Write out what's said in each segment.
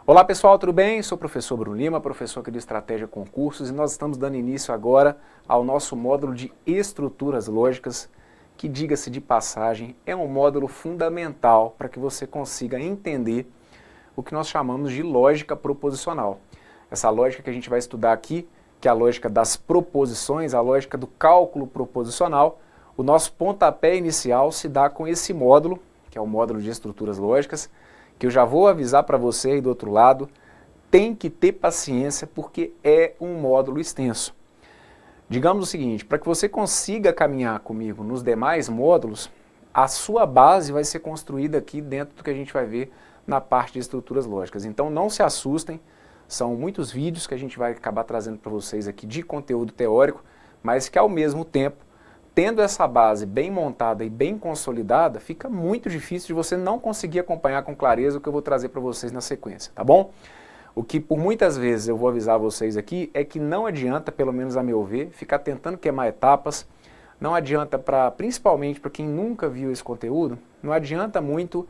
Olá pessoal, tudo bem? Sou o professor Bruno Lima, professor aqui do Estratégia Concursos, e nós estamos dando início agora ao nosso módulo de estruturas lógicas, que, diga-se de passagem, é um módulo fundamental para que você consiga entender o que nós chamamos de lógica proposicional. Essa lógica que a gente vai estudar aqui, que é a lógica das proposições, a lógica do cálculo proposicional, o nosso pontapé inicial se dá com esse módulo, que é o módulo de estruturas lógicas, que eu já vou avisar para você aí do outro lado, tem que ter paciência porque é um módulo extenso. Digamos o seguinte, para que você consiga caminhar comigo nos demais módulos, a sua base vai ser construída aqui dentro do que a gente vai ver na parte de estruturas lógicas. Então não se assustem, são muitos vídeos que a gente vai acabar trazendo para vocês aqui de conteúdo teórico, mas que ao mesmo tempo, tendo essa base bem montada e bem consolidada, fica muito difícil de você não conseguir acompanhar com clareza o que eu vou trazer para vocês na sequência, tá bom? O que por muitas vezes eu vou avisar vocês aqui é que não adianta, pelo menos a meu ver, ficar tentando queimar etapas, não adianta, principalmente para quem nunca viu esse conteúdo, não adianta muito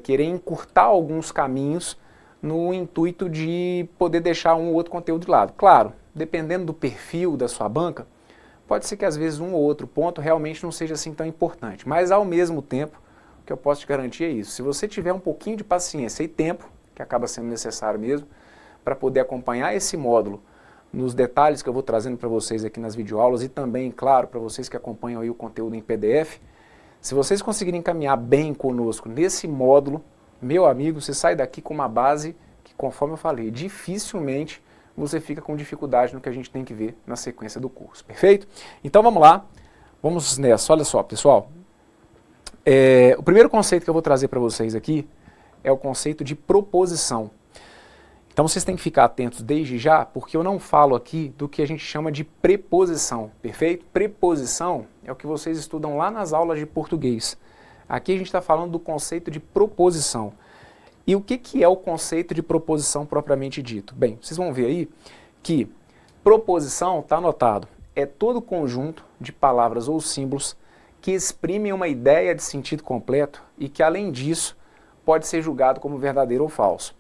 querer encurtar alguns caminhos no intuito de poder deixar um ou outro conteúdo de lado. Claro, dependendo do perfil da sua banca, pode ser que às vezes um ou outro ponto realmente não seja assim tão importante, mas ao mesmo tempo, o que eu posso te garantir é isso. Se você tiver um pouquinho de paciência e tempo, que acaba sendo necessário mesmo, para poder acompanhar esse módulo nos detalhes que eu vou trazendo para vocês aqui nas videoaulas e também, claro, para vocês que acompanham aí o conteúdo em PDF, se vocês conseguirem caminhar bem conosco nesse módulo, meu amigo, você sai daqui com uma base que, conforme eu falei, dificilmente você fica com dificuldade no que a gente tem que ver na sequência do curso, perfeito? Então vamos lá, vamos nessa. Olha só, pessoal, o primeiro conceito que eu vou trazer para vocês aqui é o conceito de proposição. Então vocês têm que ficar atentos desde já, porque eu não falo aqui do que a gente chama de preposição, perfeito? Preposição é o que vocês estudam lá nas aulas de português. Aqui a gente está falando do conceito de proposição. E o que é o conceito de proposição propriamente dito? Bem, vocês vão ver aí que proposição, está anotado, é todo conjunto de palavras ou símbolos que exprimem uma ideia de sentido completo e que, além disso, pode ser julgado como verdadeiro ou falso.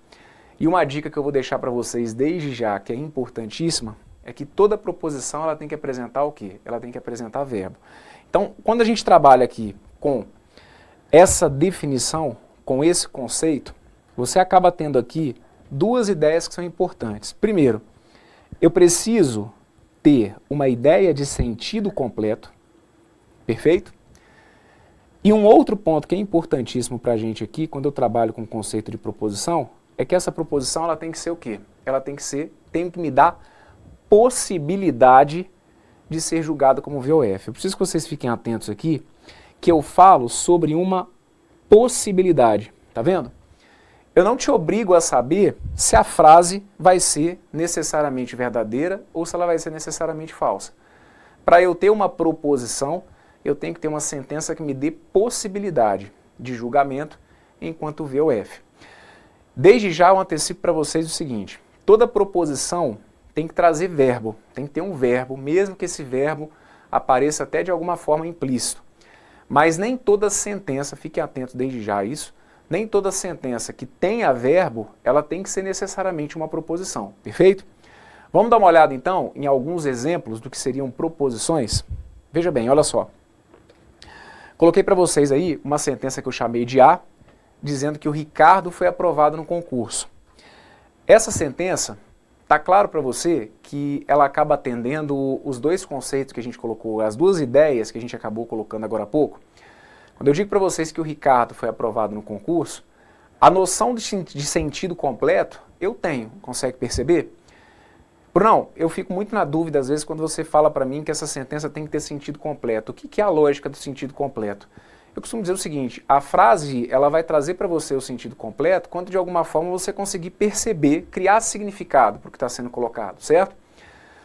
E uma dica que eu vou deixar para vocês desde já, que é importantíssima, é que toda proposição ela tem que apresentar o quê? Ela tem que apresentar verbo. Então, quando a gente trabalha aqui com essa definição, com esse conceito, você acaba tendo aqui duas ideias que são importantes. Primeiro, eu preciso ter uma ideia de sentido completo, perfeito? E um outro ponto que é importantíssimo para a gente aqui, quando eu trabalho com o conceito de proposição, é que essa proposição ela tem que ser o quê? Ela tem que me dar possibilidade de ser julgada como VOF. Eu preciso que vocês fiquem atentos aqui, que eu falo sobre uma possibilidade, tá vendo? Eu não te obrigo a saber se a frase vai ser necessariamente verdadeira ou se ela vai ser necessariamente falsa. Para eu ter uma proposição, eu tenho que ter uma sentença que me dê possibilidade de julgamento enquanto VOF. Desde já eu antecipo para vocês o seguinte, toda proposição tem que trazer verbo, tem que ter um verbo, mesmo que esse verbo apareça até de alguma forma implícito. Mas nem toda sentença, fiquem atentos desde já a isso, nem toda sentença que tenha verbo, ela tem que ser necessariamente uma proposição, perfeito? Vamos dar uma olhada então em alguns exemplos do que seriam proposições? Veja bem, olha só. Coloquei para vocês aí uma sentença que eu chamei de A, dizendo que o Ricardo foi aprovado no concurso. Essa sentença, está claro para você que ela acaba atendendo os dois conceitos que a gente colocou, as duas ideias que a gente acabou colocando agora há pouco. Quando eu digo para vocês que o Ricardo foi aprovado no concurso, a noção de sentido completo eu tenho, consegue perceber? Brunão, eu fico muito na dúvida às vezes quando você fala para mim que essa sentença tem que ter sentido completo. O que é a lógica do sentido completo? Eu costumo dizer o seguinte, a frase ela vai trazer para você o sentido completo quando de alguma forma você conseguir perceber, criar significado para o que está sendo colocado, certo?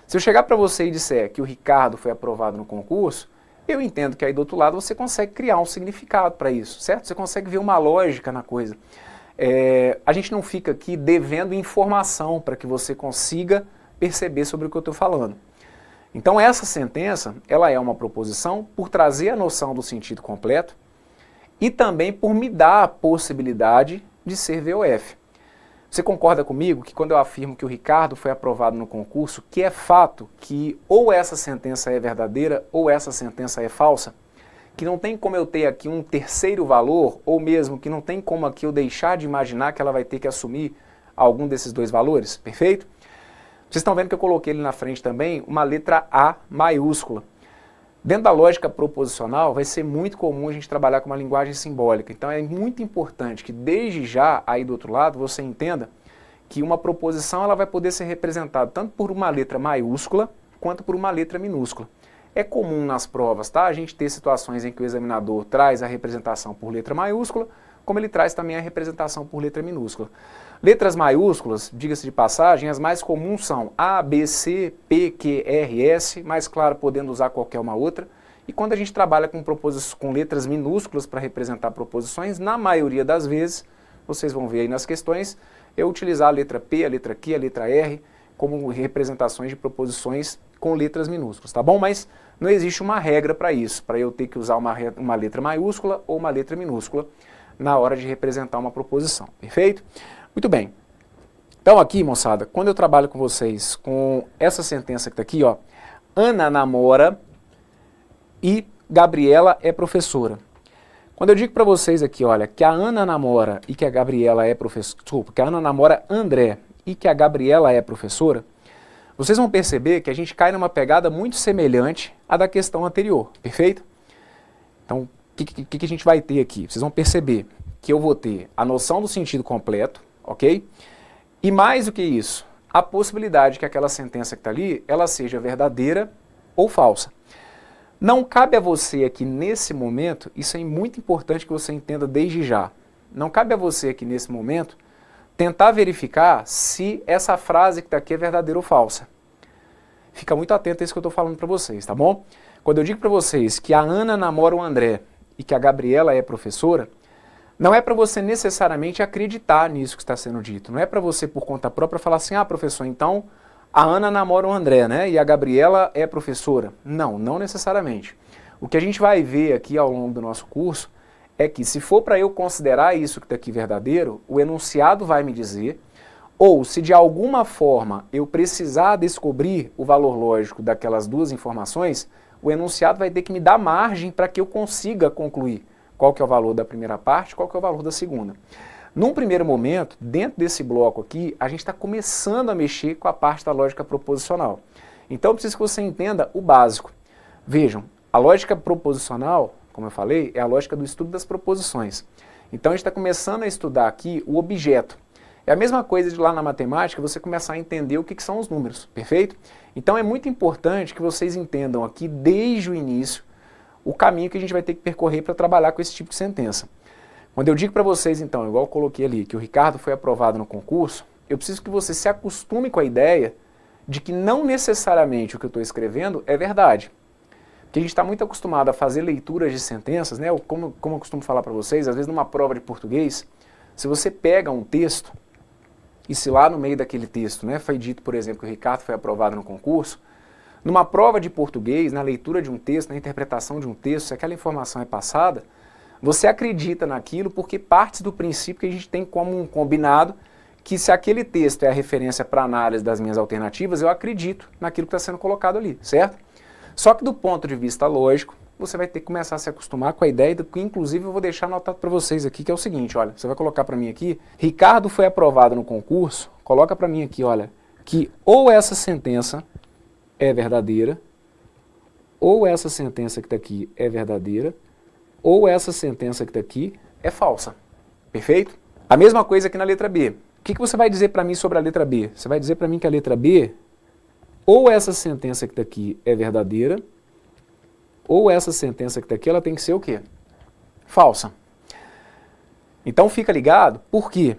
Se eu chegar para você e disser que o Ricardo foi aprovado no concurso, eu entendo que aí do outro lado você consegue criar um significado para isso, certo? Você consegue ver uma lógica na coisa. A gente não fica aqui devendo informação para que você consiga perceber sobre o que eu estou falando. Então essa sentença, ela é uma proposição por trazer a noção do sentido completo e também por me dar a possibilidade de ser VOF. Você concorda comigo que quando eu afirmo que o Ricardo foi aprovado no concurso, que é fato que ou essa sentença é verdadeira ou essa sentença é falsa? Que não tem como eu ter aqui um terceiro valor, ou mesmo que não tem como aqui eu deixar de imaginar que ela vai ter que assumir algum desses dois valores, perfeito? Vocês estão vendo que eu coloquei ali na frente também uma letra A maiúscula. Dentro da lógica proposicional, vai ser muito comum a gente trabalhar com uma linguagem simbólica. Então é muito importante que desde já, aí do outro lado, você entenda que uma proposição ela vai poder ser representada tanto por uma letra maiúscula quanto por uma letra minúscula. É comum nas provas, tá? A gente ter situações em que o examinador traz a representação por letra maiúscula, como ele traz também a representação por letra minúscula. Letras maiúsculas, diga-se de passagem, as mais comuns são A, B, C, P, Q, R, S, mais claro, podendo usar qualquer uma outra. E quando a gente trabalha com letras minúsculas para representar proposições, na maioria das vezes, vocês vão ver aí nas questões, eu utilizar a letra P, a letra Q, a letra R, como representações de proposições com letras minúsculas, tá bom? Mas não existe uma regra para isso, para eu ter que usar uma letra maiúscula ou uma letra minúscula na hora de representar uma proposição, perfeito? Muito bem. Então aqui, moçada, quando eu trabalho com vocês com essa sentença que está aqui, ó, Ana namora e Gabriela é professora. Quando eu digo para vocês aqui, olha, que a Ana namora e que a Gabriela é professora, desculpa, que a Ana namora André e que a Gabriela é professora, vocês vão perceber que a gente cai numa pegada muito semelhante à da questão anterior, perfeito? Então, o que a gente vai ter aqui? Vocês vão perceber que eu vou ter a noção do sentido completo, ok? E mais do que isso, a possibilidade que aquela sentença que está ali, ela seja verdadeira ou falsa. Não cabe a você aqui nesse momento, isso é muito importante que você entenda desde já, não cabe a você aqui nesse momento tentar verificar se essa frase que está aqui é verdadeira ou falsa. Fica muito atento a isso que eu estou falando para vocês, tá bom? Quando eu digo para vocês que a Ana namora o André e que a Gabriela é professora, não é para você necessariamente acreditar nisso que está sendo dito. Não é para você, por conta própria, falar assim, ah, professor, então a Ana namora o André, né? E a Gabriela é professora. Não, não necessariamente. O que a gente vai ver aqui ao longo do nosso curso é que se for para eu considerar isso que está aqui verdadeiro, o enunciado vai me dizer, ou se de alguma forma eu precisar descobrir o valor lógico daquelas duas informações, o enunciado vai ter que me dar margem para que eu consiga concluir qual que é o valor da primeira parte, qual que é o valor da segunda. Num primeiro momento, dentro desse bloco aqui, a gente está começando a mexer com a parte da lógica proposicional. Então eu preciso que você entenda o básico. Vejam, a lógica proposicional, como eu falei, é a lógica do estudo das proposições. Então a gente está começando a estudar aqui o objeto. É a mesma coisa de lá na matemática, você começar a entender o que são os números, perfeito? Então é muito importante que vocês entendam aqui, desde o início, o caminho que a gente vai ter que percorrer para trabalhar com esse tipo de sentença. Quando eu digo para vocês, então, igual eu coloquei ali, que o Ricardo foi aprovado no concurso, eu preciso que você se acostume com a ideia de que não necessariamente o que eu estou escrevendo é verdade. Porque a gente está muito acostumado a fazer leituras de sentenças, né? Como eu costumo falar para vocês, às vezes numa prova de português, se você pega um texto, e se lá no meio daquele texto, né, foi dito, por exemplo, que o Ricardo foi aprovado no concurso, numa prova de português, na leitura de um texto, na interpretação de um texto, se aquela informação é passada, você acredita naquilo porque parte do princípio que a gente tem como um combinado que se aquele texto é a referência para análise das minhas alternativas, eu acredito naquilo que está sendo colocado ali, certo? Só que do ponto de vista lógico, você vai ter que começar a se acostumar com a ideia, que inclusive eu vou deixar anotado para vocês aqui, que é o seguinte, olha, você vai colocar para mim aqui, Ricardo foi aprovado no concurso, coloca para mim aqui, olha, que ou essa sentença é verdadeira, ou essa sentença que está aqui é verdadeira, ou essa sentença que está aqui é falsa. Perfeito? A mesma coisa aqui na letra B. O que você vai dizer para mim sobre a letra B? Você vai dizer para mim que a letra B, ou essa sentença que está aqui é verdadeira, ou essa sentença que está aqui, ela tem que ser o quê? Falsa. Então fica ligado, por quê?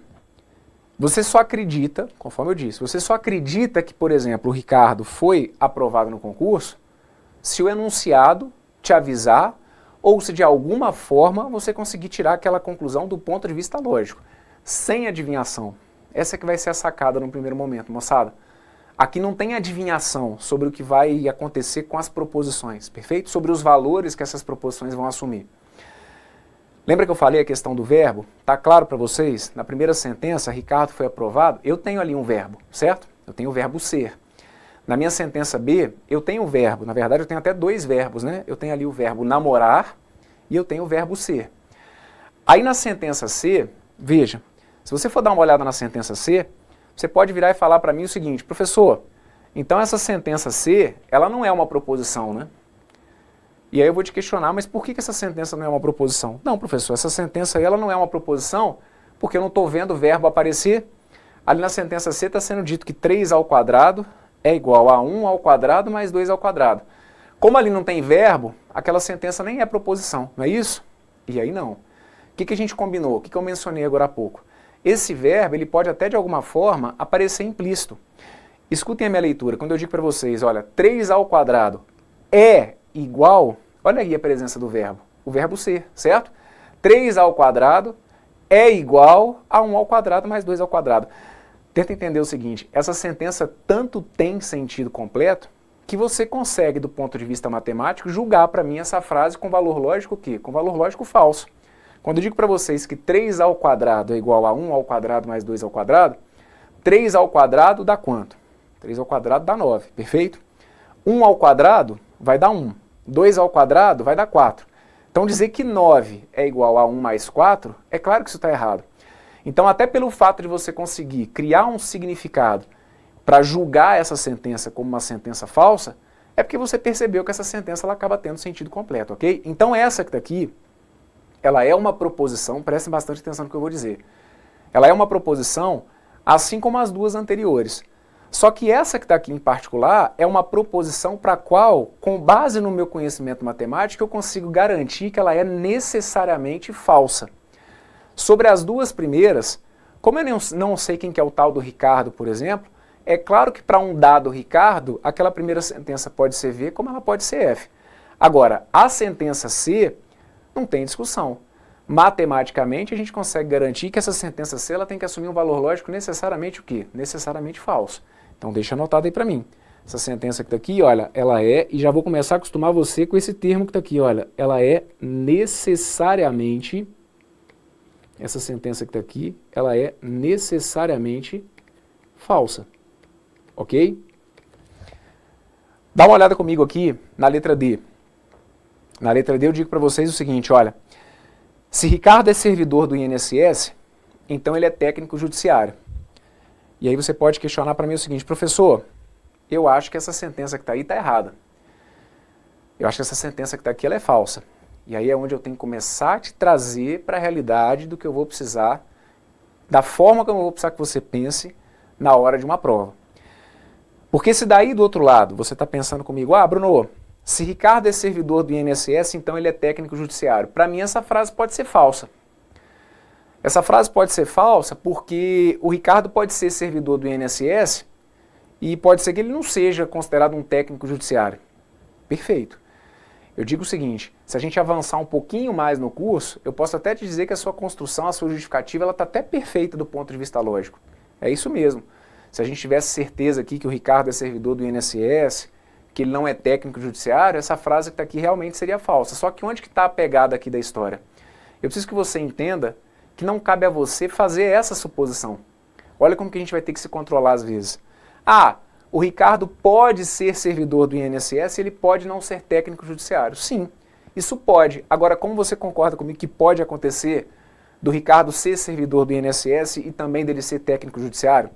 Você só acredita, conforme eu disse, você só acredita que, por exemplo, o Ricardo foi aprovado no concurso se o enunciado te avisar ou se de alguma forma você conseguir tirar aquela conclusão do ponto de vista lógico, sem adivinhação. Essa que vai ser a sacada no primeiro momento, moçada. Aqui não tem adivinhação sobre o que vai acontecer com as proposições, perfeito? Sobre os valores que essas proposições vão assumir. Lembra que eu falei a questão do verbo? Tá claro para vocês? Na primeira sentença, Ricardo foi aprovado, eu tenho ali um verbo, certo? Eu tenho o verbo ser. Na minha sentença B, eu tenho um verbo, na verdade eu tenho até dois verbos, né? Eu tenho ali o verbo namorar e eu tenho o verbo ser. Aí na sentença C, veja, se você for dar uma olhada na sentença C, você pode virar e falar para mim o seguinte: professor, então essa sentença C, ela não é uma proposição, né? E aí eu vou te questionar, mas por que essa sentença não é uma proposição? Não, professor, essa sentença aí, ela não é uma proposição porque eu não estou vendo o verbo aparecer. Ali na sentença C está sendo dito que 3 ao quadrado é igual a 1 ao quadrado mais 2 ao quadrado. Como ali não tem verbo, aquela sentença nem é proposição, não é isso? E aí não. O que a gente combinou? O que eu mencionei agora há pouco? Esse verbo, ele pode até de alguma forma aparecer implícito. Escutem a minha leitura, quando eu digo para vocês, olha, 3 ao quadrado é igual, olha aí a presença do verbo, o verbo ser, certo? 3 ao quadrado é igual a 1 ao quadrado mais 2 ao quadrado. Tenta entender o seguinte, essa sentença tanto tem sentido completo que você consegue, do ponto de vista matemático, julgar para mim essa frase com valor lógico o quê? Com valor lógico falso. Quando eu digo para vocês que 3 ao quadrado é igual a 1 ao quadrado mais 2 ao quadrado, 3 ao quadrado dá quanto? 3 ao quadrado dá 9, perfeito? 1 ao quadrado vai dar 1. 2 ao quadrado vai dar 4. Então dizer que 9 é igual a 1 mais 4, é claro que isso está errado. Então até pelo fato de você conseguir criar um significado para julgar essa sentença como uma sentença falsa, é porque você percebeu que essa sentença ela acaba tendo sentido completo, ok? Então essa que está aqui, ela é uma proposição, prestem bastante atenção no que eu vou dizer. Ela é uma proposição assim como as duas anteriores. Só que essa que está aqui em particular é uma proposição para a qual, com base no meu conhecimento matemático, eu consigo garantir que ela é necessariamente falsa. Sobre as duas primeiras, como eu não sei quem que é o tal do Ricardo, por exemplo, é claro que para um dado Ricardo, aquela primeira sentença pode ser V como ela pode ser F. Agora, a sentença C não tem discussão. Matematicamente, a gente consegue garantir que essa sentença C ela tem que assumir um valor lógico necessariamente o quê? Necessariamente falso. Então deixa anotado aí para mim. Essa sentença que está aqui, olha, ela é, e já vou começar a acostumar você com esse termo que está aqui, olha, ela é necessariamente, essa sentença que está aqui, ela é necessariamente falsa. Ok? Dá uma olhada comigo aqui na letra D. Na letra D eu digo para vocês o seguinte, olha, se Ricardo é servidor do INSS, então ele é técnico judiciário. E aí você pode questionar para mim o seguinte, professor, eu acho que essa sentença que está aí está errada. Eu acho que essa sentença que está aqui ela é falsa. E aí é onde eu tenho que começar a te trazer para a realidade do que eu vou precisar, da forma como eu vou precisar que você pense na hora de uma prova. Porque se daí do outro lado você está pensando comigo, ah, Bruno, se Ricardo é servidor do INSS, então ele é técnico judiciário. Para mim essa frase pode ser falsa. Essa frase pode ser falsa porque o Ricardo pode ser servidor do INSS e pode ser que ele não seja considerado um técnico judiciário. Perfeito. Eu digo o seguinte, se a gente avançar um pouquinho mais no curso, eu posso até te dizer que a sua construção, a sua justificativa, ela está até perfeita do ponto de vista lógico. É isso mesmo. Se a gente tivesse certeza aqui que o Ricardo é servidor do INSS, que ele não é técnico judiciário, essa frase que está aqui realmente seria falsa. Só que onde que está a pegada aqui da história? Eu preciso que você entenda que não cabe a você fazer essa suposição. Olha como que a gente vai ter que se controlar às vezes. Ah, o Ricardo pode ser servidor do INSS e ele pode não ser técnico judiciário. Sim, isso pode. Agora, como você concorda comigo que pode acontecer do Ricardo ser servidor do INSS e também dele ser técnico judiciário?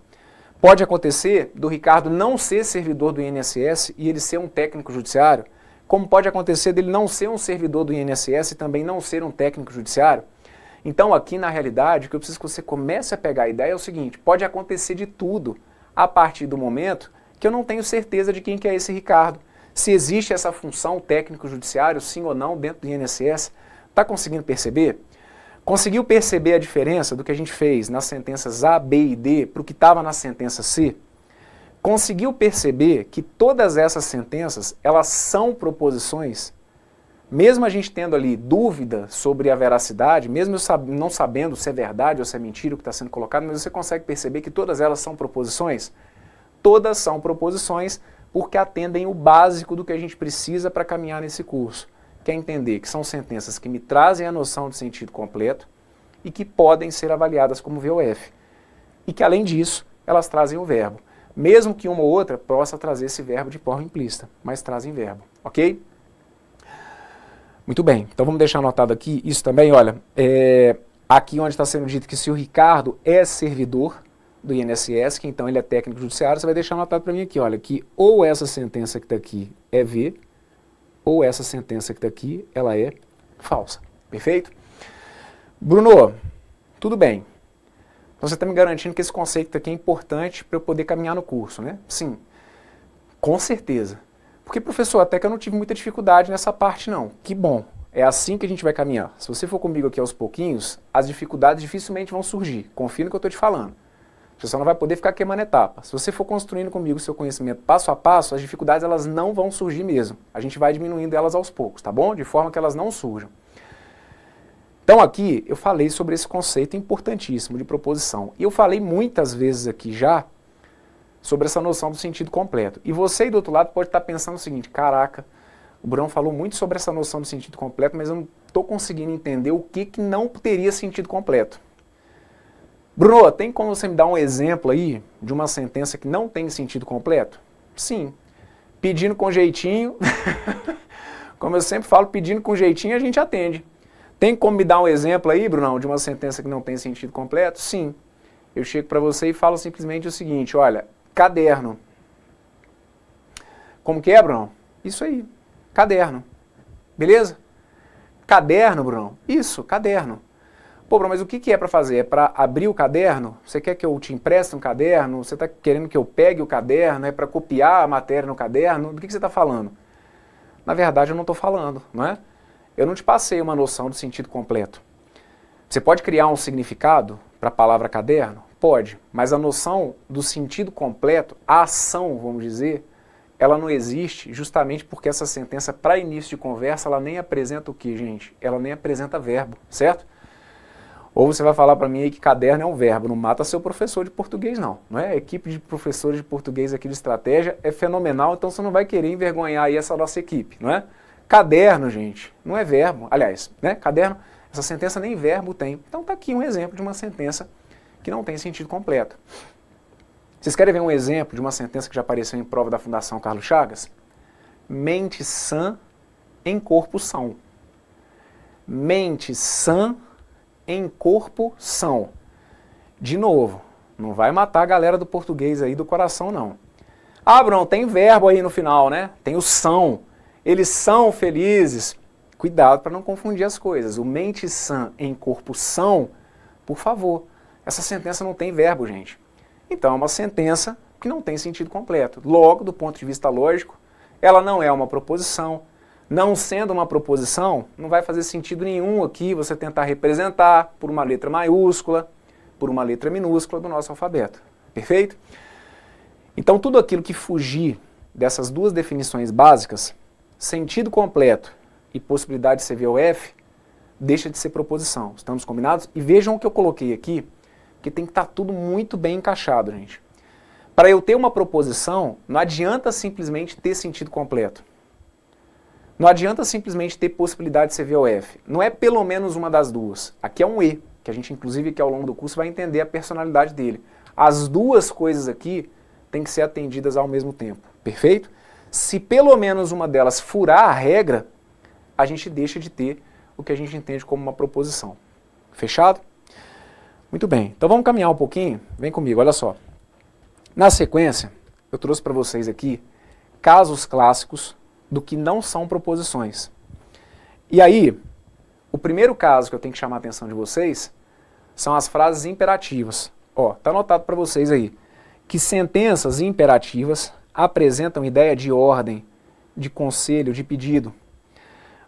Pode acontecer do Ricardo não ser servidor do INSS e ele ser um técnico judiciário? Como pode acontecer dele não ser um servidor do INSS e também não ser um técnico judiciário? Então aqui na realidade, o que eu preciso que você comece a pegar a ideia é o seguinte, pode acontecer de tudo a partir do momento que eu não tenho certeza de quem que é esse Ricardo. Se existe essa função técnico-judiciário, sim ou não, dentro do INSS. Está conseguindo perceber? Conseguiu perceber a diferença do que a gente fez nas sentenças A, B e D para o que estava na sentença C? Conseguiu perceber que todas essas sentenças, elas são proposições? Mesmo a gente tendo ali dúvida sobre a veracidade, mesmo não sabendo se é verdade ou se é mentira o que está sendo colocado, mas você consegue perceber que todas elas são proposições? Todas são proposições porque atendem o básico do que a gente precisa para caminhar nesse curso, quer entender que são sentenças que me trazem a noção de sentido completo e que podem ser avaliadas como VOF. E que, além disso, elas trazem o verbo. Mesmo que uma ou outra possa trazer esse verbo de forma implícita, mas trazem verbo, ok? Muito bem, então vamos deixar anotado aqui isso também, olha, aqui onde está sendo dito que se o Ricardo é servidor do INSS, que então ele é técnico judiciário, você vai deixar anotado para mim aqui, olha, que ou essa sentença que está aqui é V, ou essa sentença que está aqui, ela é falsa, perfeito? Bruno, tudo bem. Então você está me garantindo que esse conceito aqui é importante para eu poder caminhar no curso, né? Sim, com certeza. Porque, professor, até que eu não tive muita dificuldade nessa parte, não. Que bom, é assim que a gente vai caminhar. Se você for comigo aqui aos pouquinhos, as dificuldades dificilmente vão surgir. Confia no que eu estou te falando. Você só não vai poder ficar queimando etapa. Se você for construindo comigo o seu conhecimento passo a passo, as dificuldades elas não vão surgir mesmo. A gente vai diminuindo elas aos poucos, tá bom? De forma que elas não surjam. Então aqui eu falei sobre esse conceito importantíssimo de proposição. E eu falei muitas vezes aqui já sobre essa noção do sentido completo. E você aí do outro lado pode estar pensando o seguinte, caraca, o Bruno falou muito sobre essa noção do sentido completo, mas eu não estou conseguindo entender o que não teria sentido completo. Bruno, tem como você me dar um exemplo aí de uma sentença que não tem sentido completo? Sim. Pedindo com jeitinho, como eu sempre falo, pedindo com jeitinho a gente atende. Tem como me dar um exemplo aí, Brunão, de uma sentença que não tem sentido completo? Sim. Eu chego para você e falo simplesmente o seguinte, olha, caderno. Como que é, Brunão? Isso aí, caderno. Beleza? Caderno, Brunão? Isso, caderno. Pô, Bruno, mas o que é para fazer? É para abrir o caderno? Você quer que eu te empreste um caderno? Você está querendo que eu pegue o caderno? É para copiar a matéria no caderno? Do que você está falando? Na verdade, eu não estou falando, não é? Eu não te passei uma noção de sentido completo. Você pode criar um significado para a palavra caderno? Pode, mas a noção do sentido completo, a ação, vamos dizer, ela não existe justamente porque essa sentença, para início de conversa, ela nem apresenta o que, gente? Ela nem apresenta verbo, certo? Ou você vai falar para mim aí que caderno é um verbo, não mata seu professor de português não é? A equipe de professores de português aqui de estratégia é fenomenal, então você não vai querer envergonhar aí essa nossa equipe, não é? Caderno, gente, não é verbo, aliás, né? Caderno, essa sentença nem verbo tem. Então tá aqui um exemplo de uma sentença que não tem sentido completo. Vocês querem ver um exemplo de uma sentença que já apareceu em prova da Fundação Carlos Chagas? Mente sã em corpo são. Mente sã em corpo são. De novo, não vai matar a galera do português aí do coração, não. Ah, Bruno, tem verbo aí no final, né? Tem o são. Eles são felizes. Cuidado para não confundir as coisas. O mente sã em corpo são, por favor. Essa sentença não tem verbo, gente. Então é uma sentença que não tem sentido completo. Logo, do ponto de vista lógico, ela não é uma proposição. Não sendo uma proposição, não vai fazer sentido nenhum aqui você tentar representar por uma letra maiúscula, por uma letra minúscula do nosso alfabeto. Perfeito? Então tudo aquilo que fugir dessas duas definições básicas, sentido completo e possibilidade de ser VOF, deixa de ser proposição. Estamos combinados? E vejam o que eu coloquei aqui, que tem que estar tudo muito bem encaixado, gente. Para eu ter uma proposição, não adianta simplesmente ter sentido completo. Não adianta simplesmente ter possibilidade de ser VOF. Não é pelo menos uma das duas. Aqui é um E, que a gente inclusive aqui ao longo do curso vai entender a personalidade dele. As duas coisas aqui têm que ser atendidas ao mesmo tempo. Perfeito? Se pelo menos uma delas furar a regra, a gente deixa de ter o que a gente entende como uma proposição. Fechado? Muito bem. Então vamos caminhar um pouquinho. Vem comigo, olha só. Na sequência, eu trouxe para vocês aqui casos clássicos do que não são proposições. E aí, o primeiro caso que eu tenho que chamar a atenção de vocês são as frases imperativas. Ó, tá anotado para vocês aí que sentenças imperativas apresentam ideia de ordem, de conselho, de pedido.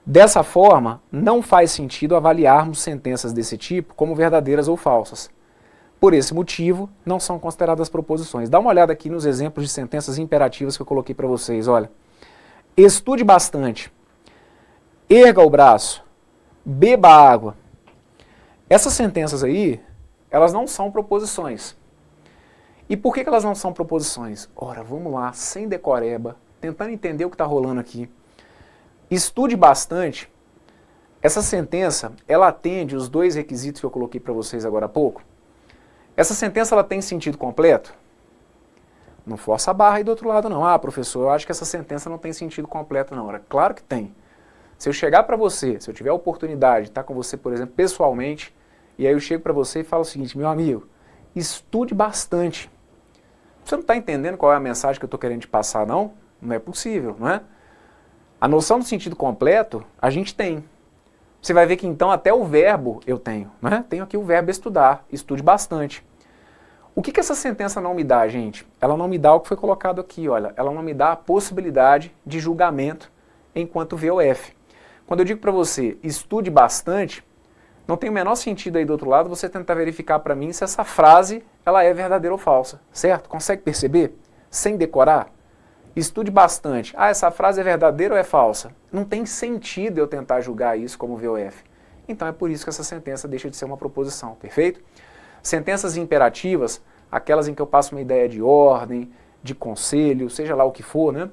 Dessa forma, não faz sentido avaliarmos sentenças desse tipo como verdadeiras ou falsas. Por esse motivo, não são consideradas proposições. Dá uma olhada aqui nos exemplos de sentenças imperativas que eu coloquei para vocês, olha. Estude bastante, erga o braço, beba água. Essas sentenças aí, elas não são proposições. E por que elas não são proposições? Ora, vamos lá, sem decoreba, tentando entender o que está rolando aqui. Estude bastante essa sentença, ela atende os dois requisitos que eu coloquei para vocês agora há pouco? Essa sentença, ela tem sentido completo? Não força a barra aí do outro lado não. Ah, professor, eu acho que essa sentença não tem sentido completo não. Claro que tem. Se eu chegar para você, se eu tiver a oportunidade de estar com você, por exemplo, pessoalmente, e aí eu chego para você e falo o seguinte, meu amigo, estude bastante. Você não está entendendo qual é a mensagem que eu estou querendo te passar, não? Não é possível, não é? A noção do sentido completo, a gente tem. Você vai ver que então até o verbo eu tenho, né? Tenho aqui o verbo estudar, estude bastante. O que essa sentença não me dá, gente? Ela não me dá o que foi colocado aqui, olha. Ela não me dá a possibilidade de julgamento enquanto VOF. Quando eu digo para você, estude bastante, não tem o menor sentido aí do outro lado você tentar verificar para mim se essa frase ela é verdadeira ou falsa, certo? Consegue perceber? Sem decorar? Estude bastante. Ah, essa frase é verdadeira ou é falsa? Não tem sentido eu tentar julgar isso como VOF. Então é por isso que essa sentença deixa de ser uma proposição, perfeito? Sentenças imperativas, aquelas em que eu passo uma ideia de ordem, de conselho, seja lá o que for, né?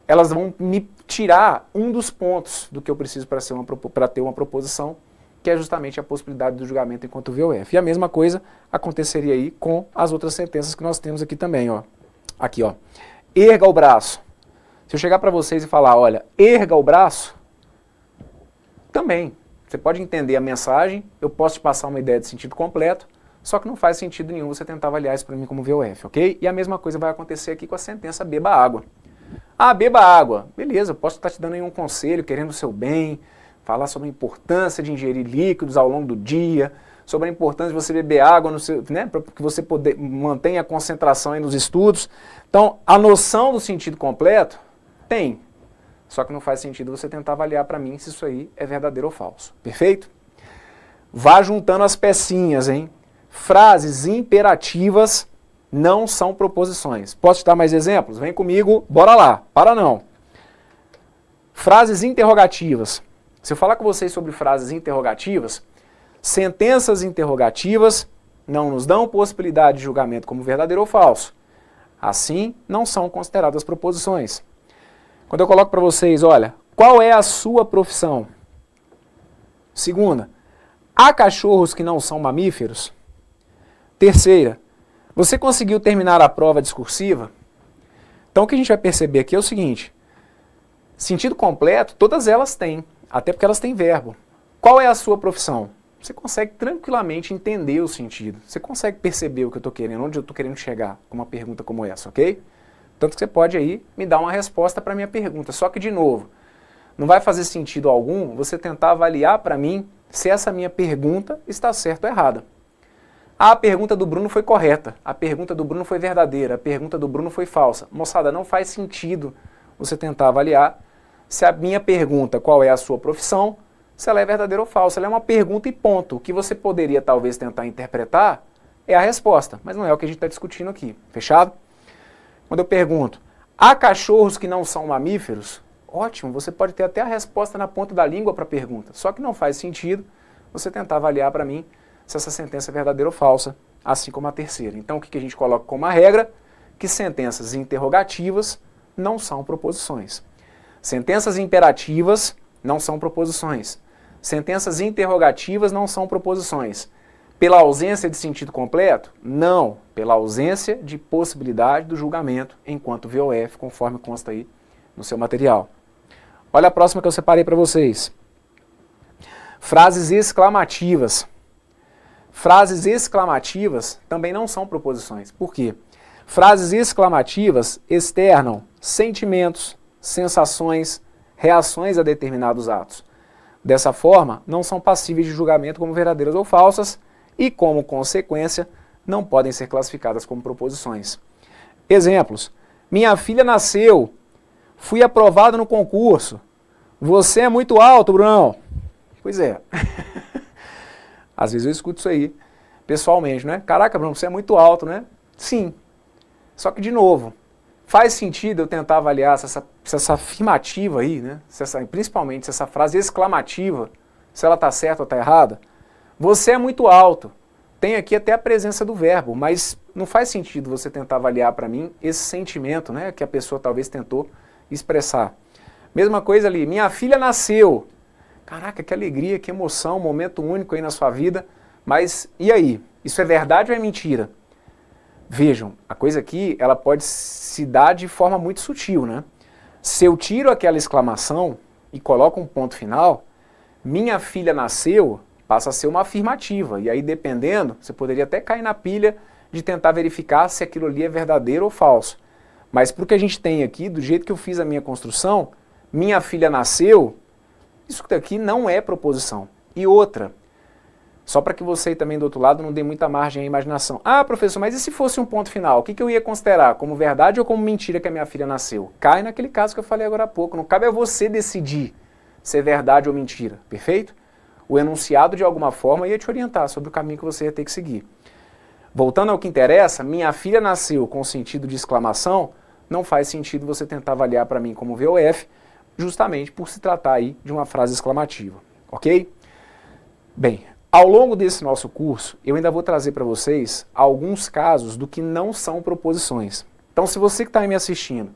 Elas vão me tirar um dos pontos do que eu preciso para ter uma proposição, que é justamente a possibilidade do julgamento enquanto VOF. E a mesma coisa aconteceria aí com as outras sentenças que nós temos aqui também, ó. Aqui, ó. Erga o braço. Se eu chegar para vocês e falar, olha, erga o braço, também. Você pode entender a mensagem, eu posso te passar uma ideia de sentido completo, só que não faz sentido nenhum você tentar avaliar isso para mim como VOF, ok? E a mesma coisa vai acontecer aqui com a sentença beba água. Ah, beba água. Beleza, eu posso estar te dando aí um conselho, querendo o seu bem, falar sobre a importância de ingerir líquidos ao longo do dia, sobre a importância de você beber água, né, para que você mantenha a concentração aí nos estudos. Então, a noção do sentido completo tem, só que não faz sentido você tentar avaliar para mim se isso aí é verdadeiro ou falso. Perfeito? Vá juntando as pecinhas, hein? Frases imperativas não são proposições. Posso te dar mais exemplos? Vem comigo, bora lá. Para não. Frases interrogativas. Se eu falar com vocês sobre frases interrogativas, sentenças interrogativas não nos dão possibilidade de julgamento como verdadeiro ou falso. Assim, não são consideradas proposições. Quando eu coloco para vocês, olha, qual é a sua profissão? Segunda, há cachorros que não são mamíferos? Terceira, você conseguiu terminar a prova discursiva? Então o que a gente vai perceber aqui é o seguinte, sentido completo, todas elas têm, até porque elas têm verbo. Qual é a sua profissão? Você consegue tranquilamente entender o sentido. Você consegue perceber o que eu estou querendo, onde eu estou querendo chegar com uma pergunta como essa, ok? Tanto que você pode aí me dar uma resposta para a minha pergunta. Só que, de novo, não vai fazer sentido algum você tentar avaliar para mim se essa minha pergunta está certa ou errada. Ah, a pergunta do Bruno foi correta, a pergunta do Bruno foi verdadeira, a pergunta do Bruno foi falsa. Moçada, não faz sentido você tentar avaliar se a minha pergunta, qual é a sua profissão, se ela é verdadeira ou falsa. Ela é uma pergunta e ponto. O que você poderia talvez tentar interpretar é a resposta, mas não é o que a gente está discutindo aqui. Fechado? Quando eu pergunto, há cachorros que não são mamíferos? Ótimo, você pode ter até a resposta na ponta da língua para a pergunta, só que não faz sentido você tentar avaliar para mim se essa sentença é verdadeira ou falsa, assim como a terceira. Então o que a gente coloca como uma regra? Que sentenças interrogativas não são proposições. Sentenças imperativas não são proposições. Sentenças interrogativas não são proposições. Pela ausência de sentido completo? Não. Pela ausência de possibilidade do julgamento enquanto VOF, conforme consta aí no seu material. Olha a próxima que eu separei para vocês. Frases exclamativas. Frases exclamativas também não são proposições. Por quê? Frases exclamativas externam sentimentos, sensações, reações a determinados atos. Dessa forma, não são passíveis de julgamento como verdadeiras ou falsas e, como consequência, não podem ser classificadas como proposições. Exemplos. Minha filha nasceu. Fui aprovado no concurso. Você é muito alto, Brunão. Pois é. Às vezes eu escuto isso aí, pessoalmente, né? Caraca, Bruno, você é muito alto, né? Sim. Só que, de novo, faz sentido eu tentar avaliar se essa afirmativa aí, né? Principalmente se essa frase exclamativa, se ela está certa ou está errada. Você é muito alto. Tem aqui até a presença do verbo, mas não faz sentido você tentar avaliar para mim esse sentimento, né? Que a pessoa talvez tentou expressar. Mesma coisa ali, minha filha nasceu. Caraca, que alegria, que emoção, um momento único aí na sua vida. Mas e aí? Isso é verdade ou é mentira? Vejam, a coisa aqui, ela pode se dar de forma muito sutil, né? Se eu tiro aquela exclamação e coloco um ponto final, minha filha nasceu, passa a ser uma afirmativa. E aí, dependendo, você poderia até cair na pilha de tentar verificar se aquilo ali é verdadeiro ou falso. Mas para o que a gente tem aqui, do jeito que eu fiz a minha construção, minha filha nasceu, isso daqui não é proposição. E outra, só para que você também do outro lado não dê muita margem à imaginação. Ah, professor, mas e se fosse um ponto final? O que eu ia considerar? Como verdade ou como mentira que a minha filha nasceu? Cai naquele caso que eu falei agora há pouco. Não cabe a você decidir se é verdade ou mentira, perfeito? O enunciado, de alguma forma, ia te orientar sobre o caminho que você ia ter que seguir. Voltando ao que interessa, minha filha nasceu com sentido de exclamação, não faz sentido você tentar avaliar para mim como VOF, justamente por se tratar aí de uma frase exclamativa, ok? Bem, ao longo desse nosso curso, eu ainda vou trazer para vocês alguns casos do que não são proposições. Então, se você que está aí me assistindo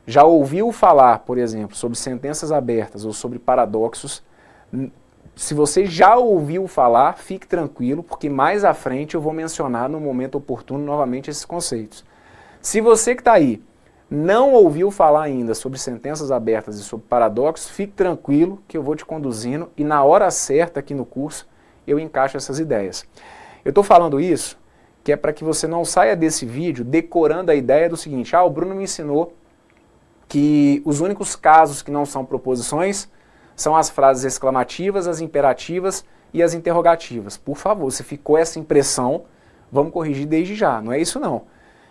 já ouviu falar, por exemplo, sobre sentenças abertas ou sobre paradoxos, se você já ouviu falar, fique tranquilo, porque mais à frente eu vou mencionar no momento oportuno novamente esses conceitos. Se você que está aí não ouviu falar ainda sobre sentenças abertas e sobre paradoxos, fique tranquilo que eu vou te conduzindo e na hora certa aqui no curso eu encaixo essas ideias. Eu estou falando isso que é para que você não saia desse vídeo decorando a ideia do seguinte: o Bruno me ensinou que os únicos casos que não são proposições são as frases exclamativas, as imperativas e as interrogativas. Por favor, se ficou essa impressão, vamos corrigir desde já, não é isso não.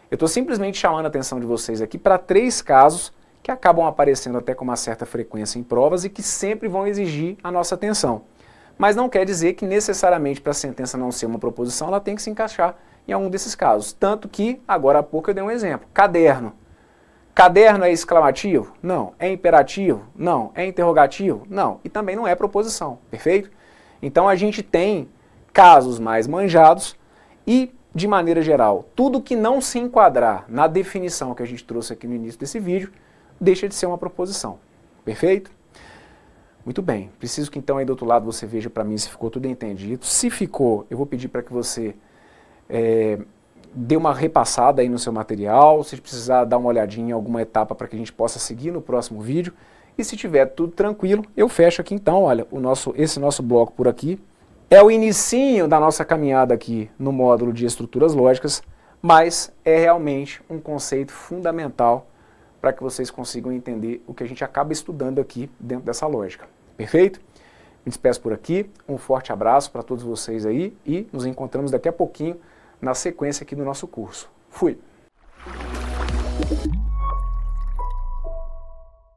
Eu estou simplesmente chamando a atenção de vocês aqui para 3 casos que acabam aparecendo até com uma certa frequência em provas e que sempre vão exigir a nossa atenção. Mas não quer dizer que necessariamente para a sentença não ser uma proposição, ela tem que se encaixar em algum desses casos. Tanto que, agora há pouco eu dei um exemplo, caderno. Caderno é exclamativo? Não. É imperativo? Não. É interrogativo? Não. E também não é proposição, perfeito? Então a gente tem casos mais manjados e, de maneira geral, tudo que não se enquadrar na definição que a gente trouxe aqui no início desse vídeo, deixa de ser uma proposição, perfeito? Muito bem, preciso que então aí do outro lado você veja para mim se ficou tudo entendido. Se ficou, eu vou pedir para que você dê uma repassada aí no seu material, se precisar dar uma olhadinha em alguma etapa para que a gente possa seguir no próximo vídeo. E se tiver tudo tranquilo, eu fecho aqui então, olha, esse nosso bloco por aqui é o inicinho da nossa caminhada aqui no módulo de estruturas lógicas, mas é realmente um conceito fundamental para que vocês consigam entender o que a gente acaba estudando aqui dentro dessa lógica. Perfeito? Me despeço por aqui, um forte abraço para todos vocês aí e nos encontramos daqui a pouquinho na sequência aqui do nosso curso. Fui!